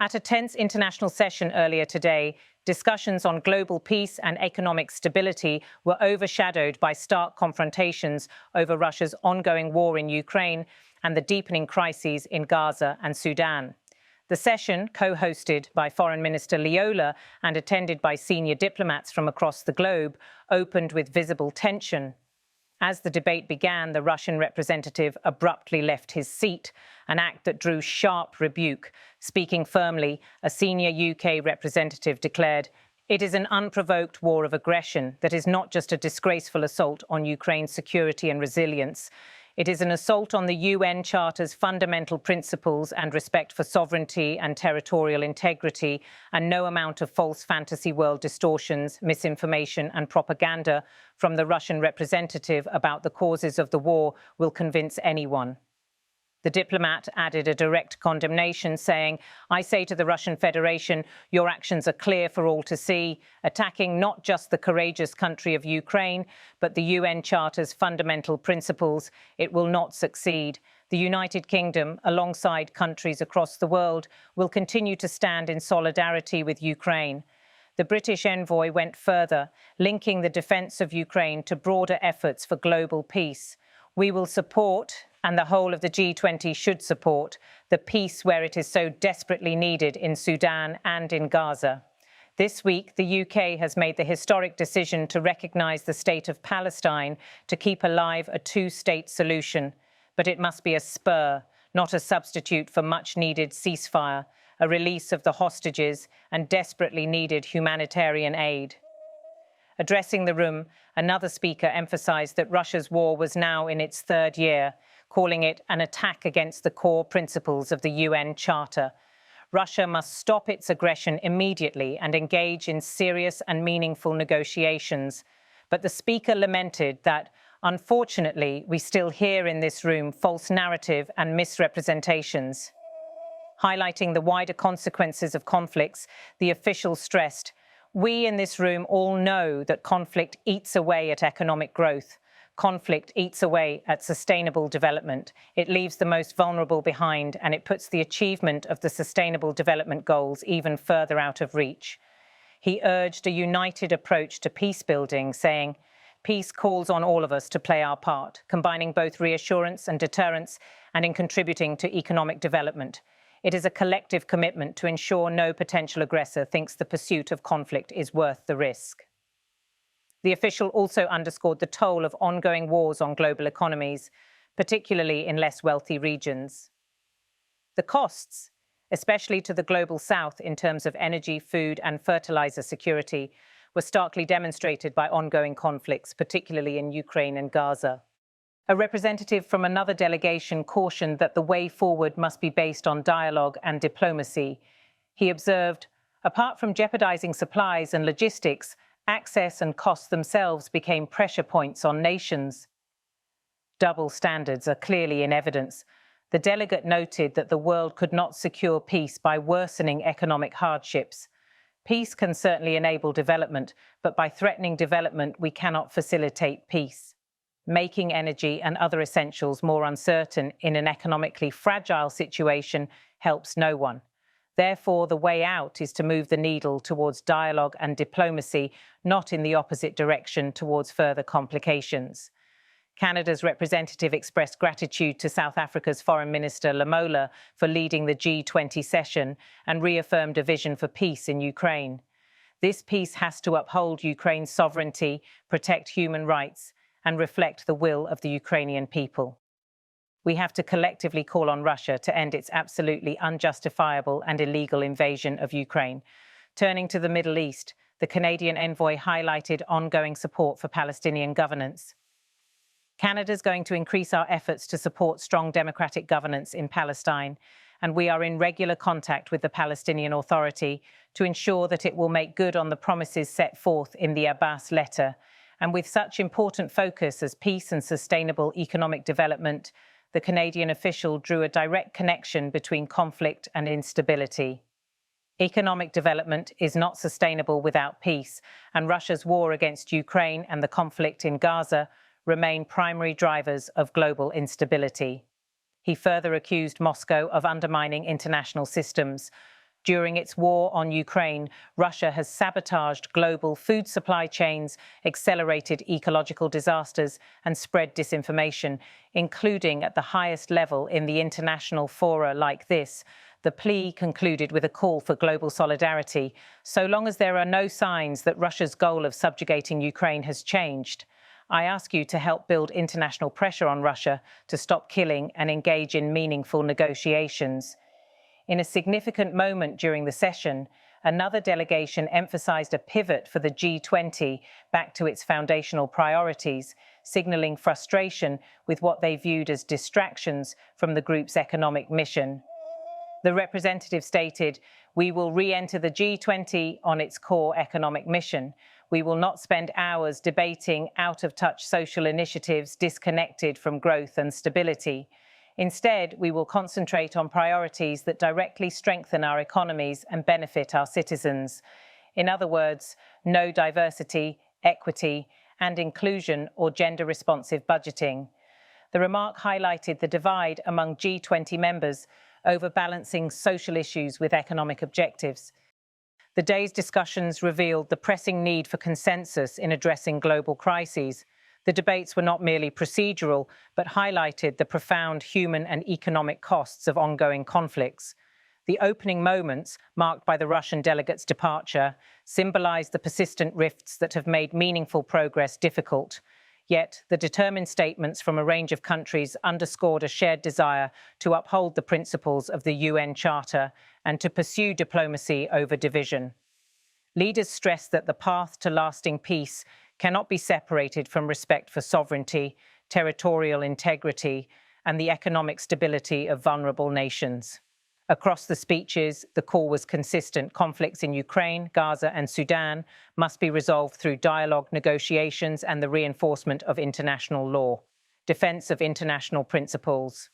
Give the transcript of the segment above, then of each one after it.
At a tense international session earlier today, discussions on global peace and economic stability were overshadowed by stark confrontations over Russia's ongoing war in Ukraine and the deepening crises in Gaza and Sudan. The session, co-hosted by Foreign Minister Lyola and attended by senior diplomats from across the globe, opened with visible tension. As the debate began, the Russian representative abruptly left his seat, an act that drew sharp rebuke. Speaking firmly, a senior UK representative declared, "It is an unprovoked war of aggression that is not just a disgraceful assault on Ukraine's security and resilience. It is an assault on the UN Charter's fundamental principles and respect for sovereignty and territorial integrity, and no amount of false fantasy world distortions, misinformation and propaganda from the Russian representative about the causes of the war will convince anyone." The diplomat added a direct condemnation, saying, "I say to the Russian Federation, your actions are clear for all to see, attacking not just the courageous country of Ukraine, but the UN Charter's fundamental principles. It will not succeed. The United Kingdom, alongside countries across the world, will continue to stand in solidarity with Ukraine." The British envoy went further, linking the defence of Ukraine to broader efforts for global peace. "We will support, and the whole of the G20 should support, the peace where it is so desperately needed in Sudan and in Gaza." This week, the UK has made the historic decision to recognise the state of Palestine to keep alive a two-state solution. But it must be a spur, not a substitute for much-needed ceasefire, a release of the hostages and desperately needed humanitarian aid. Addressing the room, another speaker emphasised that Russia's war was now in its third year, calling it an attack against the core principles of the UN Charter. Russia must stop its aggression immediately and engage in serious and meaningful negotiations. But the speaker lamented that, unfortunately, we still hear in this room false narrative and misrepresentations. Highlighting the wider consequences of conflicts, the official stressed, "We in this room all know that conflict eats away at economic growth. Conflict eats away at sustainable development. It leaves the most vulnerable behind, and it puts the achievement of the Sustainable Development Goals even further out of reach." He urged a united approach to peace building, saying, "Peace calls on all of us to play our part, combining both reassurance and deterrence and in contributing to economic development. It is a collective commitment to ensure no potential aggressor thinks the pursuit of conflict is worth the risk." The official also underscored the toll of ongoing wars on global economies, particularly in less wealthy regions. The costs, especially to the global south in terms of energy, food and fertilizer security, were starkly demonstrated by ongoing conflicts, particularly in Ukraine and Gaza. A representative from another delegation cautioned that the way forward must be based on dialogue and diplomacy. He observed, "Apart from jeopardizing supplies and logistics, access and costs themselves became pressure points on nations." Double standards are clearly in evidence. The delegate noted that the world could not secure peace by worsening economic hardships. Peace can certainly enable development, but by threatening development, we cannot facilitate peace. Making energy and other essentials more uncertain in an economically fragile situation helps no one. Therefore, the way out is to move the needle towards dialogue and diplomacy, not in the opposite direction towards further complications. Canada's representative expressed gratitude to South Africa's Foreign Minister Lamola for leading the G20 session and reaffirmed a vision for peace in Ukraine. This peace has to uphold Ukraine's sovereignty, protect human rights, and reflect the will of the Ukrainian people. We have to collectively call on Russia to end its absolutely unjustifiable and illegal invasion of Ukraine. Turning to the Middle East, the Canadian envoy highlighted ongoing support for Palestinian governance. "Canada is going to increase our efforts to support strong democratic governance in Palestine, and we are in regular contact with the Palestinian Authority to ensure that it will make good on the promises set forth in the Abbas letter. And with such important focus as peace and sustainable economic development, the Canadian official drew a direct connection between conflict and instability. Economic development is not sustainable without peace, and Russia's war against Ukraine and the conflict in Gaza remain primary drivers of global instability." He further accused Moscow of undermining international systems. During its war on Ukraine, Russia has sabotaged global food supply chains, accelerated ecological disasters, and spread disinformation, including at the highest level in the international fora like this. The plea concluded with a call for global solidarity, so long as there are no signs that Russia's goal of subjugating Ukraine has changed. I ask you to help build international pressure on Russia to stop killing and engage in meaningful negotiations. In a significant moment during the session, another delegation emphasized a pivot for the G20 back to its foundational priorities, signaling frustration with what they viewed as distractions from the group's economic mission. The representative stated, "We will re-enter the G20 on its core economic mission. We will not spend hours debating out-of-touch social initiatives disconnected from growth and stability. Instead, we will concentrate on priorities that directly strengthen our economies and benefit our citizens. In other words, no diversity, equity, and inclusion or gender-responsive budgeting." The remark highlighted the divide among G20 members over balancing social issues with economic objectives. The day's discussions revealed the pressing need for consensus in addressing global crises. The debates were not merely procedural, but highlighted the profound human and economic costs of ongoing conflicts. The opening moments, marked by the Russian delegate's departure, symbolized the persistent rifts that have made meaningful progress difficult. Yet, the determined statements from a range of countries underscored a shared desire to uphold the principles of the UN Charter and to pursue diplomacy over division. Leaders stressed that the path to lasting peace cannot be separated from respect for sovereignty, territorial integrity, and the economic stability of vulnerable nations. Across the speeches, the call was consistent. Conflicts in Ukraine, Gaza, and Sudan must be resolved through dialogue, negotiations, and the reinforcement of international law. Defense of international principles.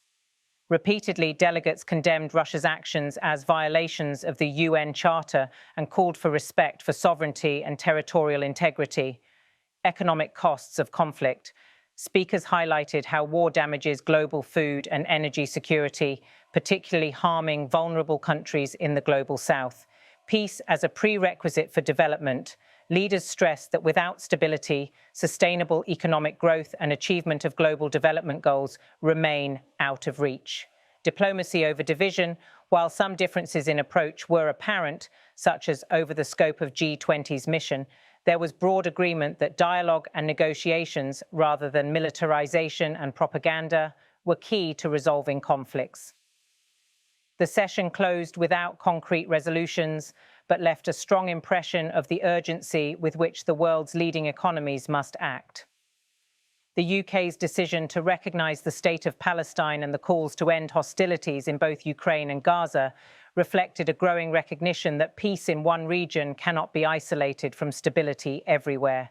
Repeatedly, delegates condemned Russia's actions as violations of the UN Charter and called for respect for sovereignty and territorial integrity. Economic costs of conflict. Speakers highlighted how war damages global food and energy security, particularly harming vulnerable countries in the global south. Peace as a prerequisite for development. Leaders stressed that without stability, sustainable economic growth and achievement of global development goals remain out of reach. Diplomacy over division. While some differences in approach were apparent, such as over the scope of G20's mission, there was broad agreement that dialogue and negotiations, rather than militarization and propaganda, were key to resolving conflicts. The session closed without concrete resolutions, but left a strong impression of the urgency with which the world's leading economies must act. The UK's decision to recognise the state of Palestine and the calls to end hostilities in both Ukraine and Gaza reflected a growing recognition that peace in one region cannot be isolated from stability everywhere.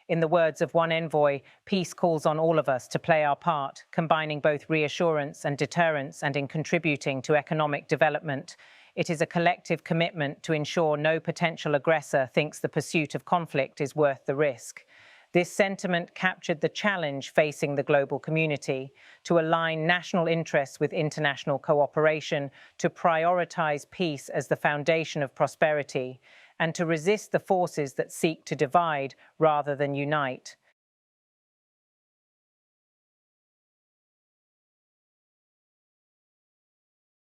In the words of one envoy, peace calls on all of us to play our part, combining both reassurance and deterrence, and in contributing to economic development. It is a collective commitment to ensure no potential aggressor thinks the pursuit of conflict is worth the risk. This sentiment captured the challenge facing the global community: to align national interests with international cooperation, to prioritize peace as the foundation of prosperity, and to resist the forces that seek to divide rather than unite.